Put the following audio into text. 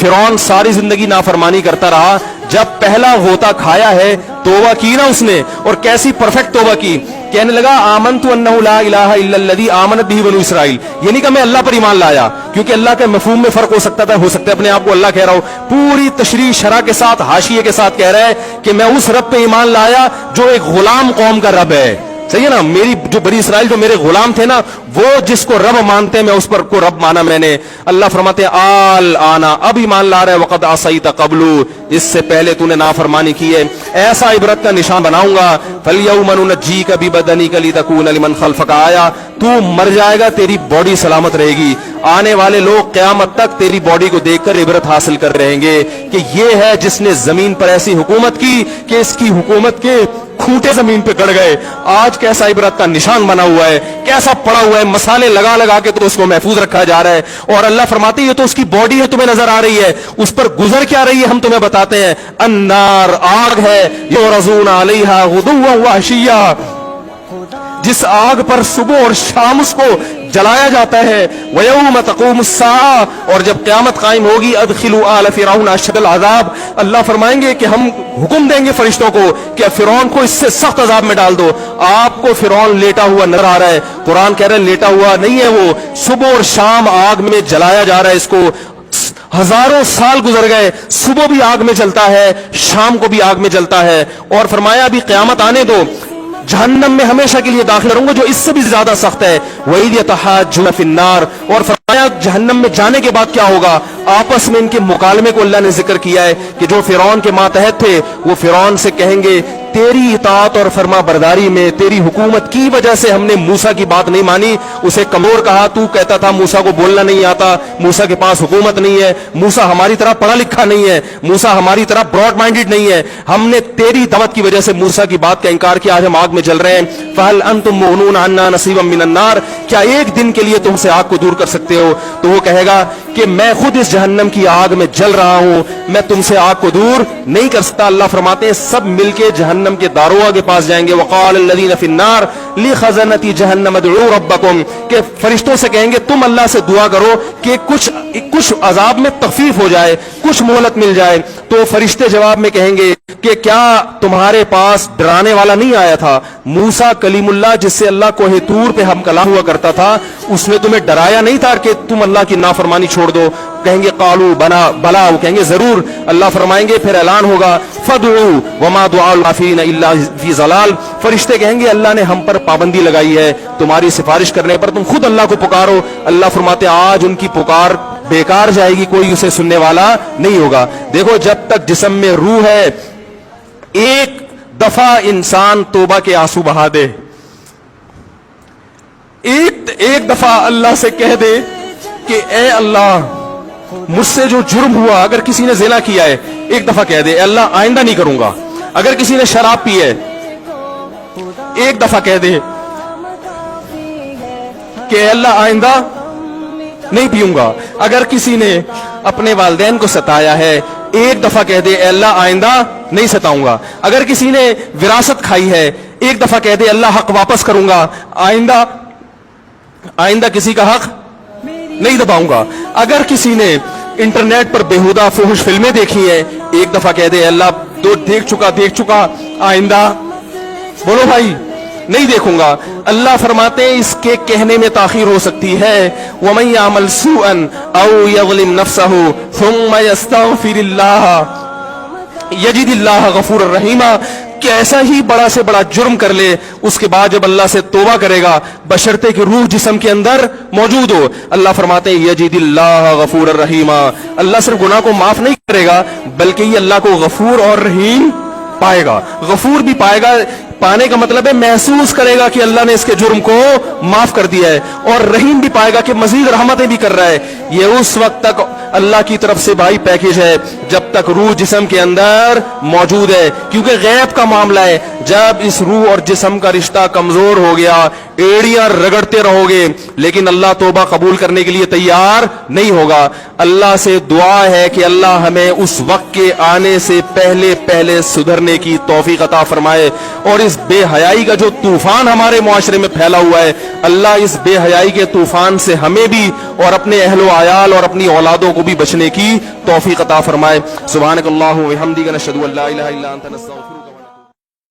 फिरौन सारी जिंदगी नाफरमानी करता रहा, जब पहला गोता खाया है तौबा की ना उसने, और कैसी परफेक्ट तौबा की। कहने लगा आमनतु अन्नहु ला इलाहा इल्लल्लज़ी आमनत बिही बनु इसराइल, यानी कि मैं अल्लाह पर ईमान लाया, क्योंकि अल्लाह के मफहूम में फर्क हो सकता था, हो सकता है अपने आप को अल्लाह कह रहा हो, पूरी तशरीह शरह के साथ हाशिये के साथ कह रहा है कि मैं उस रब पे ईमान लाया जो एक गुलाम कौम का रब है। सही है ना, मेरी जो बनी इसराइल जो मेरे गुलाम थे ना, वो जिसको रब मानते हैं मैं उस पर को रब माना मैंने। अल्लाह फरमाते आल आना, अब ईमान ला रहा है, वक़द असैत क़ब्लु, इससे पहले तूने नाफरमानी की है, ऐसा इबरत का निशान बनाऊंगा। फल्यौम नुनज्जीका बिबदनिका लितकूना लिमन खल्फका आया, तू मर जाएगा तेरी बॉडी सलामत रहेगी, आने वाले लोग क़यामत तक तेरी बॉडी को देखकर इबरत हासिल कर रहेंगे कि ये है जिसने जमीन पर ऐसी हुकूमत की कि इसकी हुकूमत के खूंटे जमीन पे गड़ गए। आज कैसा इबरत का निशान बना हुआ है, कैसा पड़ा हुआ है, मसाले लगा लगा के तो उसको महफूज रखा जा रहा है। और अल्लाह फरमाते हैं ये तो उसकी बॉडी है, तुम्हें नजर आ रही है, उस पर गुजर क्या रही है हम तुम्हें बताते हैं। अन्नार, आग है, युरज़ूना अलैहा गुदुव्वन व अशिय्या, जिस आग पर सुबह और शाम उसको जलाया जाता है। वयौम तक़ूमुस्साआ, और जब क़यामत कायम होगी, अदखिलू आल फ़िरऔन अशद्दल अज़ाब, अल्लाह फरमाएंगे कि हम हुक्म देंगे फरिश्तों को कि फ़िरौन को इससे सख्त अज़ाब में डाल दो। आपको फ़िरौन लेटा हुआ नजर आ रहा है, कुरान कह रहा है लेटा हुआ नहीं है वो, सुबह और शाम आग में जलाया जा रहा है इसको। हजारों साल गुजर गए, सुबह भी आग में जलता है, शाम को भी आग में जलता है। और फरमाया अभी क़यामत आने दो, जहन्नम में हमेशा के लिए दाखिल रहूंगा जो इससे भी ज्यादा सख्त है। वहीद यतहाज्जुन फिन्नार, और फरमाया जहन्नम में जाने के बाद क्या होगा, आपस में इनके मुकालमे को अल्लाह ने जिक्र किया है कि जो फिरौन के मातहत थे वो फिरौन से कहेंगे तेरी इताअत और फरमा बरदारी में, तेरी हुकूमत की वजह से हमने मूसा की बात नहीं मानी। उसे कमजोर कहा, तू कहता था मूसा को बोलना नहीं आता, मूसा के पास हुकूमत नहीं है, मूसा हमारी तरह पढ़ा लिखा नहीं है, मूसा हमारी तरह ब्रॉड माइंडेड नहीं है, हमने तेरी दावत की वजह से मूसा की बात का इंकार किया, आज हम आग में जल रहे हैं। फहल अंतुम मुगनून अन्ना नसीबम मिनन नार, क्या एक दिन के लिए तुमसे आग को दूर कर सकते हो? तो वो कहेगा कि मैं खुद इस जहन्नम की आग में जल रहा हूं, मैं तुमसे आग को दूर नहीं कर सकता। अल्लाह फरमाते हैं सब मिलके जहन्नम के दारोगा के पास जाएंगे। वक़ाल लल्लज़ीना फ़िन्नार लिख़ज़नती जहन्नम उदऊ रब्बकुम, के फरिश्तों से कहेंगे तुम अल्लाह से दुआ करो कि कुछ अजाब में तखफीफ हो जाए, कुछ मोहलत मिल जाए। तो फरिश्ते जवाब में कहेंगे कि क्या तुम्हारे पास डराने वाला नहीं आया था? मूसा कलीमुल्लाह जिससे अल्लाह कोहे तूर पे हम कलाम हुआ करता था, उसने तुम्हें डराया नहीं था कि तुम अल्लाह की नाफरमानी छोड़ दो? कहेंगे कालू बला, वो कहेंगे जरूर। अल्लाह फरमाएंगे फिर ऐलान होगा फदउ वमा दुआउल काफिरीन इल्ला फी ज़लाल, फरिश्ते कहेंगे अल्लाह ने हम पर पाबंदी लगाई है, तुम्हारी सिफारिश करने पर तुम खुद अल्लाह को पुकारो। अल्लाह फरमाते आज उनकी पुकार बेकार जाएगी, कोई उसे सुनने वाला नहीं होगा। देखो जब तक जिस्म में रूह है, एक दफा इंसान तौबा के आंसू बहा दे, एक दफा अल्लाह से कह दे कि ए अल्लाह मुझसे जो जुर्म हुआ, अगर किसी ने ज़िना किया है एक दफा कह दे अल्लाह आइंदा नहीं करूंगा। अगर किसी ने शराब पी है एक दफा कह दे कि अल्लाह आइंदा नहीं पीऊंगा। अगर किसी ने अपने वालिदैन को सताया है एक दफा कह दे अल्लाह आइंदा नहीं सताऊंगा। अगर किसी ने विरासत खाई है एक दफा कह दे अल्लाह हक वापस करूंगा, आइंदा किसी का हक नहीं दबाऊंगा। अगर किसी ने इंटरनेट पर बेहुदा फुहश फिल्में देखी है एक दफा कह दे अल्लाह तो देख चुका, आइंदा बोलो भाई नहीं देखूंगा। अल्लाह फरमाते हैं इसके कहने में ताखीर हो सकती है। वमन यामल सूअन औ यज़लिम नफ्सहु सुम्मा यस्तगफिरिल्लाह यजिदिल्लाह गफूरर रहीमा, कि ऐसा ही बड़ा से बड़ा जुर्म कर ले, उसके बाद जब अल्लाह से तौबा करेगा बशर्ते कि रूह जिस्म के अंदर मौजूद हो, अल्लाह फरमाते हैं यजिदिल्लाह गफूरर रहीमा, अल्लाह सिर्फ गुनाह को माफ नहीं करेगा बल्कि ये अल्लाह को गफूर और रहीम पाएगा। गफूर भी पाएगा, पाने का मतलब है महसूस करेगा कि अल्लाह ने इसके जुर्म को माफ कर दिया है, और रहीम भी पाएगा कि मजीद रहमतें भी कर रहा है। ये उस वक्त तक अल्लाह की तरफ से भाई पैकेज है जब तक रूह जिस्म के अंदर मौजूद है, क्योंकि गैब का मामला है। जब इस रूह और जिस्म का रिश्ता कमजोर हो गया, एड़ियां रगड़ते रहोगे लेकिन अल्लाह तौबा कबूल करने के लिए तैयार नहीं होगा। अल्लाह से दुआ है कि अल्लाह हमें उस वक्त के आने से पहले पहले सुधरने की तौफीक अता फरमाए, और इस इस बेहयाई का जो तूफान हमारे मुआशरे में फैला हुआ है, अल्लाह इस बेहयाई के तूफान से हमें भी और अपने अहलो आयाल और अपनी औलादों को भी बचने की तौफीक अता फरमाए। सुब्हानकल्लाहु व बिहम्दिका नशहदु अल्ला इलाहा इल्ला अंता नस्तगफिरुका।